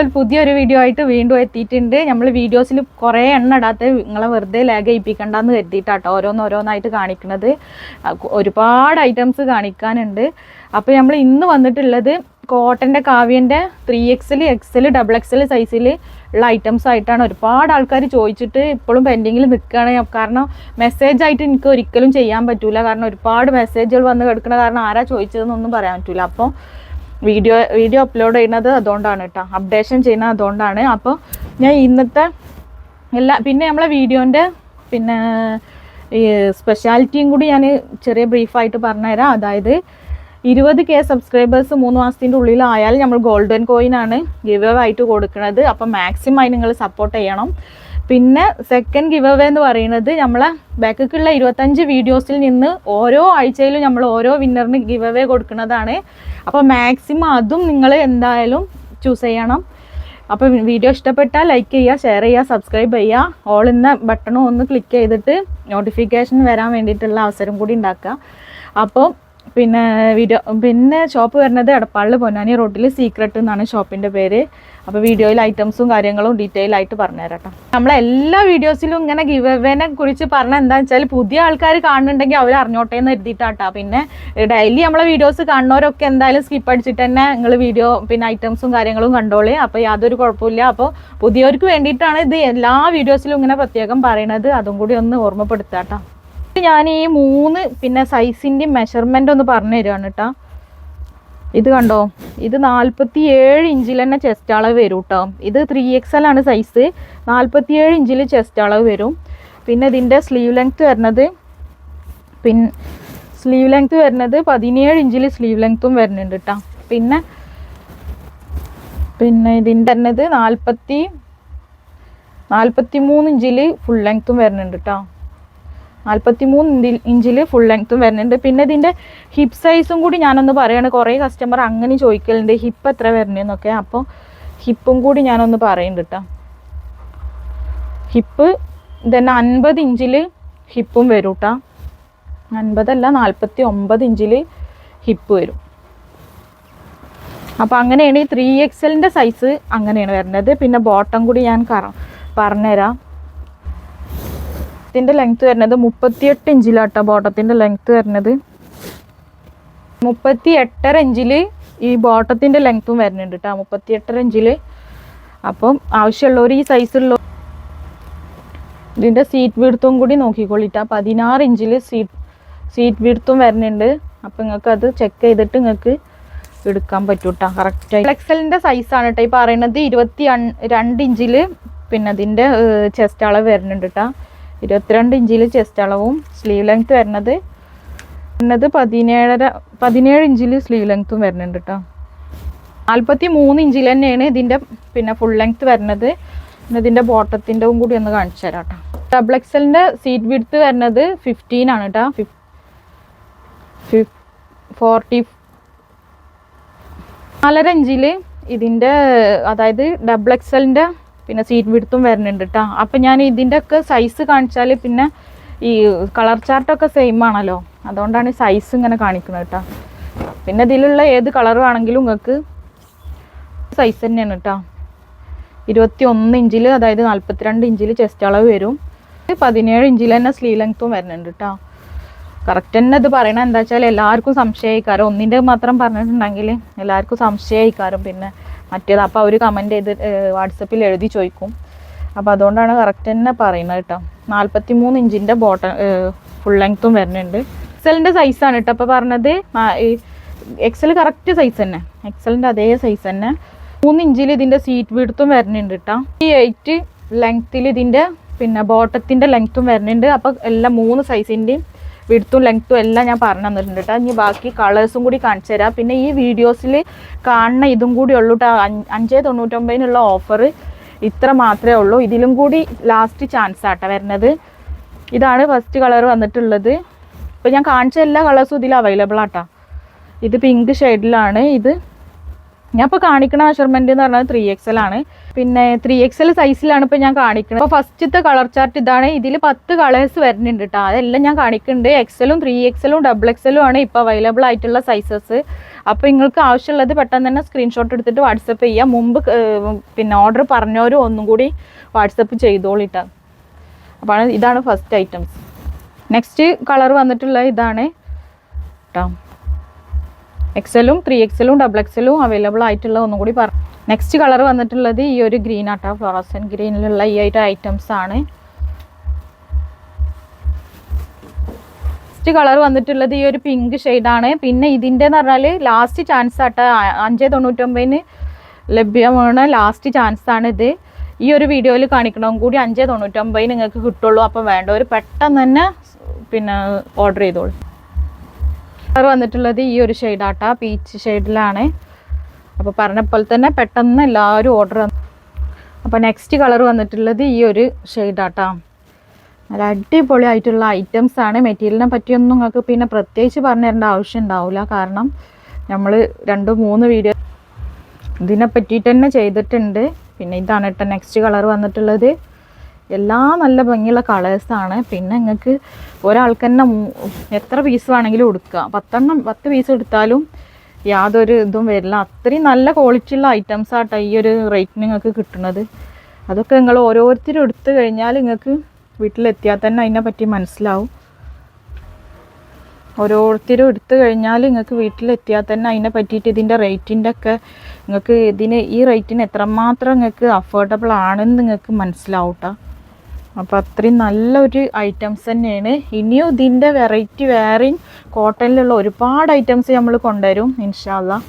നമ്മളൊരു പുതിയൊരു വീഡിയോ ആയിട്ട് വീണ്ടും എത്തിയിട്ടുണ്ട്. നമ്മൾ വീഡിയോസിൽ കുറേ എണ്ണം ഇടാത്ത നിങ്ങളെ വെറുതെ ലാഗ് ചെയ്യിപ്പിക്കണ്ടെന്ന് കരുതിയിട്ടാട്ടോ ഓരോന്നായിട്ട് കാണിക്കുന്നത്. ഒരുപാട് ഐറ്റംസ് കാണിക്കാനുണ്ട്. അപ്പോൾ നമ്മൾ ഇന്ന് വന്നിട്ടുള്ളത് കോട്ടൻ്റെ കാവ്യൻ്റെ 3XL XL XXL സൈസിൽ ഉള്ള ഐറ്റംസ് ആയിട്ടാണ്. ഒരുപാട് ആൾക്കാർ ചോദിച്ചിട്ട് ഇപ്പോഴും പെൻഡിങ്ങിൽ നിൽക്കുകയാണ്. കാരണം മെസ്സേജായിട്ട് എനിക്ക് ഒരിക്കലും ചെയ്യാൻ പറ്റില്ല. കാരണം ഒരുപാട് മെസ്സേജുകൾ വന്ന് കിടക്കുന്ന കാരണം ആരാ ചോദിച്ചതെന്നൊന്നും പറയാൻ പറ്റില്ല. അപ്പോൾ വീഡിയോ അപ്ലോഡ് ചെയ്യുന്നത് അതുകൊണ്ടാണ് കേട്ടോ, അപ്ഡേഷൻ ചെയ്യുന്നത് അതുകൊണ്ടാണ്. അപ്പോൾ ഞാൻ ഇന്നത്തെ പിന്നെ നമ്മളെ വീഡിയോൻ്റെ ഈ സ്പെഷ്യാലിറ്റിയും കൂടി ഞാൻ ചെറിയ ബ്രീഫായിട്ട് പറഞ്ഞുതരാം. അതായത് 20K സബ്സ്ക്രൈബേഴ്സ് 3 മാസത്തിൻ്റെ ഉള്ളിലായാൽ നമ്മൾ ഗോൾഡൻ കോയിനാണ് ഗിവ് അവേ ആയിട്ട് കൊടുക്കുന്നത്. അപ്പം മാക്സിമം ആയി നിങ്ങൾ സപ്പോർട്ട് ചെയ്യണം. പിന്നെ സെക്കൻഡ് ഗിവ് അവേ എന്ന് പറയുന്നത് നമ്മളെ ബാക്കിലുള്ള 25 വീഡിയോസിൽ നിന്ന് ഓരോ ആഴ്ചയിലും നമ്മൾ ഓരോ വിന്നറിന് ഗിവ് അവേ കൊടുക്കുന്നതാണ്. അപ്പോൾ മാക്സിമം അതും നിങ്ങൾ എന്തായാലും ചൂസ് ചെയ്യണം. അപ്പോൾ വീഡിയോ ഇഷ്ടപ്പെട്ടാൽ ലൈക്ക് ചെയ്യുക, ഷെയർ ചെയ്യുക, സബ്സ്ക്രൈബ് ചെയ്യുക. ഓൾ എന്ന ബട്ടണും ഒന്ന് ക്ലിക്ക് ചെയ്തിട്ട് നോട്ടിഫിക്കേഷൻ വരാൻ വേണ്ടിയിട്ടുള്ള അവസരം കൂടി ഉണ്ടാക്കുക. അപ്പോൾ പിന്നെ ഷോപ്പ് വരുന്നത് എടപ്പാളിൽ പൊന്നാനി റോഡിൽ സീക്രട്ട് എന്നാണ് ഷോപ്പിൻ്റെ പേര്. അപ്പോൾ വീഡിയോയിൽ ഐറ്റംസും കാര്യങ്ങളും ഡീറ്റെയിൽ ആയിട്ട് പറഞ്ഞുതരാം കേട്ടോ. നമ്മളെല്ലാ വീഡിയോസിലും ഇങ്ങനെ ഗിവ് അവേനെ കുറിച്ച് പറഞ്ഞാൽ എന്താണെന്ന് വെച്ചാൽ പുതിയ ആൾക്കാർ കാണുന്നുണ്ടെങ്കിൽ അവർ അറിഞ്ഞോട്ടെ എന്ന് എഴുതിയിട്ടാട്ടോ. പിന്നെ ഡെയിലി നമ്മളെ വീഡിയോസ് കാണുന്നവരൊക്കെ എന്തായാലും സ്കിപ്പ് അടിച്ചിട്ട് തന്നെ നിങ്ങൾ വീഡിയോ ഐറ്റംസും കാര്യങ്ങളും കണ്ടോളേ. അപ്പോൾ യാതൊരു കുഴപ്പമില്ല. അപ്പോൾ പുതിയവർക്ക് വേണ്ടിയിട്ടാണ് ഇത് എല്ലാ വീഡിയോസിലും ഇങ്ങനെ പ്രത്യേകം പറയണത്. അതും കൂടി ഒന്ന് ഓർമ്മപ്പെടുത്താട്ടോ. ഞാൻ ഈ 3 സൈസിൻ്റെ മെഷർമെൻ്റ് ഒന്ന് പറഞ്ഞു തരുവാണ് കേട്ടോ. ഇത് കണ്ടോ, ഇത് 47 ഇഞ്ചിൽ തന്നെ ചെസ്റ്റ് അളവ് വരും കേട്ടോ. ഇത് 3XL ആണ് സൈസ്. 47 ഇഞ്ചിൽ ചെസ്റ്റ് അളവ് വരും. പിന്നെ ഇതിൻ്റെ സ്ലീവ് ലെങ്ത്ത് വരുന്നത് 17 ഇഞ്ചിൽ സ്ലീവ് ലെങ്ത്തും വരുന്നുണ്ട് കേട്ടോ. പിന്നെ ഇതിൻ്റെ വരുന്നത് 43 ഇഞ്ചിൽ ഫുൾ ലെങ്ത്തും വരുന്നുണ്ട് കേട്ടോ. 43 ഇഞ്ചിൽ ഫുൾ ലെങ്ത്തും വരുന്നുണ്ട്. പിന്നെ ഇതിൻ്റെ ഹിപ്പ് സൈസും കൂടി ഞാനൊന്ന് പറയുകയാണ്. കുറേ കസ്റ്റമർ അങ്ങനെ ചോദിക്കലുണ്ട് ഹിപ്പ് എത്ര വരണേന്നൊക്കെ. അപ്പോൾ ഹിപ്പും കൂടി ഞാനൊന്ന് പറയുന്നുണ്ട് കേട്ടോ. ഹിപ്പ് ഇതന്നെ 50 ഇഞ്ചിൽ ഹിപ്പും വരും കേട്ടോ. 50 അല്ല 49 ഇഞ്ചിൽ ഹിപ്പ് വരും. അപ്പോൾ അങ്ങനെയാണ് ഈ 3XLൻ്റെ സൈസ് അങ്ങനെയാണ് വരുന്നത്. പിന്നെ ബോട്ടം കൂടി ഞാൻ പറഞ്ഞുതരാം. ഇതിൻ്റെ ലെങ്ത്ത് വരുന്നത് 38 ഇഞ്ചിലാട്ടോ. ബോട്ടത്തിൻ്റെ ലെങ്ത്ത് വരുന്നത് 38.5 ഇഞ്ചിൽ ഈ ബോട്ടത്തിൻ്റെ ലെങ്ത്തും വരുന്നുണ്ട് കേട്ടോ. 38.5 ഇഞ്ചിൽ. അപ്പം ആവശ്യമുള്ളവർ ഈ സൈസുള്ള ഇതിൻ്റെ സീറ്റ് വിഡ്ത്തും കൂടി നോക്കിക്കൊള്ളിട്ടാ. 16 ഇഞ്ചിൽ സീറ്റ് വിഡ്ത്തും വരുന്നുണ്ട്. അപ്പം നിങ്ങൾക്ക് അത് ചെക്ക് ചെയ്തിട്ട് നിങ്ങൾക്ക് എടുക്കാൻ പറ്റും കേട്ടോ കറക്റ്റായി. XLൻ്റെ സൈസാണ് കേട്ടോ ഈ പറയുന്നത്. 22 ഇഞ്ചിൽ പിന്നെ ഇതിൻ്റെ ചെസ്റ്റ് അളവ് വരുന്നുണ്ട് കേട്ടോ. 22 ഇഞ്ചിൽ ചെസ്റ്റ് അളവും സ്ലീവ് ലെങ്ത്ത് വരുന്നത് 17 ഇഞ്ചിൽ സ്ലീവ് ലെങ്ത്തും വരുന്നുണ്ട് കേട്ടോ. 43 ഇഞ്ചിൽ തന്നെയാണ് ഇതിൻ്റെ ഫുൾ ലെങ്ത്ത് വരുന്നത്. പിന്നെ ഇതിൻ്റെ ബോട്ടത്തിൻ്റെ കൂടി ഒന്ന് കാണിച്ചു തരാം കേട്ടോ. XXLൻ്റെ സീറ്റ് വിഡ്ത്ത് വരുന്നത് 15 ആണ് കേട്ടോ. 4.5 ഇഞ്ചിൽ ഇതിൻ്റെ അതായത് XXLൻ്റെ സീറ്റ് വിഡ്ത്തും വരുന്നുണ്ട് കേട്ടോ. അപ്പം ഞാൻ ഇതിൻ്റെ ഒക്കെ സൈസ് കാണിച്ചാൽ പിന്നെ ഈ കളർ ചാർട്ടൊക്കെ സെയിം ആണല്ലോ, അതുകൊണ്ടാണ് ഈ സൈസ് ഇങ്ങനെ കാണിക്കുന്നത് കേട്ടോ. പിന്നെ ഇതിലുള്ള ഏത് കളർ ആണെങ്കിലും നിങ്ങൾക്ക് സൈസ് തന്നെയാണ് കേട്ടോ. 21 ഇഞ്ചിൽ അതായത് 42 ഇഞ്ചിൽ ചെസ്റ്റ് അളവ് വരും. 17 ഇഞ്ചിൽ തന്നെ സ്ലീവ് ലെങ്ത്തും വരുന്നുണ്ട് കേട്ടോ. കറക്റ്റ് തന്നെ ഇത് പറയണത് എന്താ വെച്ചാൽ എല്ലാവർക്കും സംശയമായിക്കാരം. ഒന്നിൻ്റെ മാത്രം പറഞ്ഞിട്ടുണ്ടെങ്കിൽ എല്ലാവർക്കും സംശയമായിക്കാരം. പിന്നെ മറ്റേത് അപ്പോൾ അവർ കമൻറ്റ് ചെയ്ത് വാട്സപ്പിൽ എഴുതി ചോദിക്കും. അപ്പോൾ അതുകൊണ്ടാണ് കറക്റ്റ് തന്നെ പറയുന്നത് കേട്ടോ. 43 ഇഞ്ചിൻ്റെ ബോട്ടം ഫുൾ ലെങ്ത്തും വരുന്നുണ്ട്. XLൻ്റെ സൈസാണ് കേട്ടോ അപ്പോൾ പറഞ്ഞത്. XL കറക്റ്റ് സൈസ് തന്നെ, XLൻ്റെ അതേ സൈസ് തന്നെ. 3 ഇഞ്ചിൽ ഇതിൻ്റെ സീറ്റ് വിഡ്ത്തും വരുന്നുണ്ട് കേട്ടോ. 8 ലെങ്ത്തിൽ ഇതിൻ്റെ ബോട്ടത്തിൻ്റെ ലെങ്ത്തും വരുന്നുണ്ട്. അപ്പോൾ എല്ലാം 3 സൈസിൻ്റെയും വിഡ്ത്തും ലെങ്ത്തും എല്ലാം ഞാൻ പറഞ്ഞു തന്നിട്ടുണ്ട് കേട്ടോ. ഇനി ബാക്കി കളേഴ്സും കൂടി കാണിച്ചു തരാം. പിന്നെ ഈ വീഡിയോസിൽ കാണുന്ന ഇതും കൂടി ഉള്ളൂ കേട്ടോ. 599 ഓഫർ ഇത്ര മാത്രമേ ഉള്ളൂ. ഇതിലും കൂടി ലാസ്റ്റ് ചാൻസ് ആട്ടോ വരുന്നത്. ഇതാണ് ഫസ്റ്റ് കളർ വന്നിട്ടുള്ളത്. ഇപ്പോൾ ഞാൻ കാണിച്ച എല്ലാ കളേഴ്സും ഇതിൽ അവൈലബിൾ ആട്ടോ. ഇത് പിങ്ക് ഷെയ്ഡിലാണ്. ഇത് ഞാൻ ഇപ്പോൾ കാണിക്കുന്ന മെഷർമെൻറ്റ് എന്ന് പറഞ്ഞാൽ 3XL ആണ്. പിന്നെ 3XL സൈസിലാണ് ഇപ്പോൾ ഞാൻ കാണിക്കുന്നത്. അപ്പോൾ ഫസ്റ്റത്തെ കളർ ചാർട്ട് ഇതാണ്. ഇതിൽ 10 കളേഴ്സ് വരുന്നുണ്ട് കേട്ടോ. അതെല്ലാം ഞാൻ കാണിക്കുന്നുണ്ട്. XLും 3XLും XXLും ആണ് ഇപ്പോൾ അവൈലബിൾ ആയിട്ടുള്ള സൈസസ്. അപ്പോൾ നിങ്ങൾക്ക് ആവശ്യമുള്ളത് പെട്ടെന്ന് തന്നെ സ്ക്രീൻഷോട്ട് എടുത്തിട്ട് വാട്സപ്പ് ചെയ്യുക. മുമ്പ് പിന്നെ ഓർഡർ പറഞ്ഞവരും ഒന്നും കൂടി വാട്സപ്പ് ചെയ്തോളിട്ടാ. അപ്പോൾ ഇതാണ് ഫസ്റ്റ് ഐറ്റംസ്. നെക്സ്റ്റ് കളർ വന്നിട്ടുള്ള ഇതാണ് കേട്ടോ. എക്സലും 3XL XXL അവൈലബിൾ ആയിട്ടുള്ള ഒന്നും കൂടി നെക്സ്റ്റ് കളർ വന്നിട്ടുള്ളത് ഈ ഒരു ഗ്രീൻ ആട്ടോ, ഫ്ലോറസൻ ഗ്രീനിലുള്ള ഈ ഒരു ഐറ്റംസ് ആണ്. നെക്സ്റ്റ് കളർ വന്നിട്ടുള്ളത് ഈ ഒരു പിങ്ക് ഷെയ്ഡാണ്. പിന്നെ ഇതിൻ്റെ എന്ന് പറഞ്ഞാൽ ലാസ്റ്റ് ചാൻസ് ആട്ടോ, 599 ലഭ്യമാണ്. ലാസ്റ്റ് ചാൻസ് ആണ് ഇത്. ഈ ഒരു വീഡിയോയിൽ കാണിക്കണമെങ്കിൽ കൂടി 599 നിങ്ങൾക്ക് കിട്ടുള്ളൂ. അപ്പോൾ വേണ്ടവർ പെട്ടെന്ന് തന്നെ പിന്നെ ഓർഡർ ചെയ്തോളൂ. കളർ വന്നിട്ടുള്ളത് ഈ ഒരു ഷെയ്ഡാട്ടാ, പീച്ച് ഷെയ്ഡിലാണ്. അപ്പോൾ പറഞ്ഞപ്പോൾ തന്നെ പെട്ടെന്ന് എല്ലാവരും ഓർഡർ. അപ്പോൾ നെക്സ്റ്റ് കളർ വന്നിട്ടുള്ളത് ഈ ഒരു ഷെയ്ഡാട്ടാ. നല്ല അടിപൊളിയായിട്ടുള്ള ഐറ്റംസ് ആണ്. മെറ്റീരിയലിനെ പറ്റിയൊന്നും നിങ്ങൾക്ക് പിന്നെ പ്രത്യേകിച്ച് പറഞ്ഞു തരേണ്ട ആവശ്യം ഉണ്ടാവില്ല. കാരണം നമ്മൾ 2-3 വീഡിയോ ഇതിനെ പറ്റിയിട്ട് തന്നെ ചെയ്തിട്ടുണ്ട്. പിന്നെ ഇതാണ് കേട്ടോ നെക്സ്റ്റ് കളർ വന്നിട്ടുള്ളത്. എല്ലാം നല്ല ഭംഗിയുള്ള കളേഴ്സാണ്. പിന്നെ നിങ്ങൾക്ക് ഒരാൾക്ക് തന്നെ എത്ര പീസ് വേണമെങ്കിലും എടുക്കുക. 10 പീസ് എടുത്താലും യാതൊരു ഇതും വരില്ല. അത്രയും നല്ല ക്വാളിറ്റി ഉള്ള ഐറ്റംസ് ആട്ടോ ഈ ഒരു റേറ്റിന് നിങ്ങൾക്ക് കിട്ടുന്നത്. അതൊക്കെ നിങ്ങൾ ഓരോരുത്തരും എടുത്തു കഴിഞ്ഞാൽ നിങ്ങൾക്ക് വീട്ടിലെത്തിയാൽ തന്നെ അതിനെ പറ്റി മനസ്സിലാവും. ഓരോരുത്തരും എടുത്തു കഴിഞ്ഞാൽ നിങ്ങൾക്ക് വീട്ടിലെത്തിയാൽ തന്നെ അതിനെ പറ്റിയിട്ട് ഇതിൻ്റെ റേറ്റിൻ്റെ ഒക്കെ നിങ്ങൾക്ക് ഈ റേറ്റിന് എത്രമാത്രം നിങ്ങൾക്ക് അഫോർഡബിൾ ആണെന്ന് നിങ്ങൾക്ക് മനസ്സിലാവും കേട്ടോ. അപ്പോൾ അത്രയും നല്ലൊരു ഐറ്റംസ് തന്നെയാണ്. ഇനിയും ഇതിൻ്റെ വെറൈറ്റി വേറെയും കോട്ടണിലുള്ള ഒരുപാട് ഐറ്റംസ് നമ്മൾ കൊണ്ടുവരും ഇൻഷാ അല്ലാഹ്.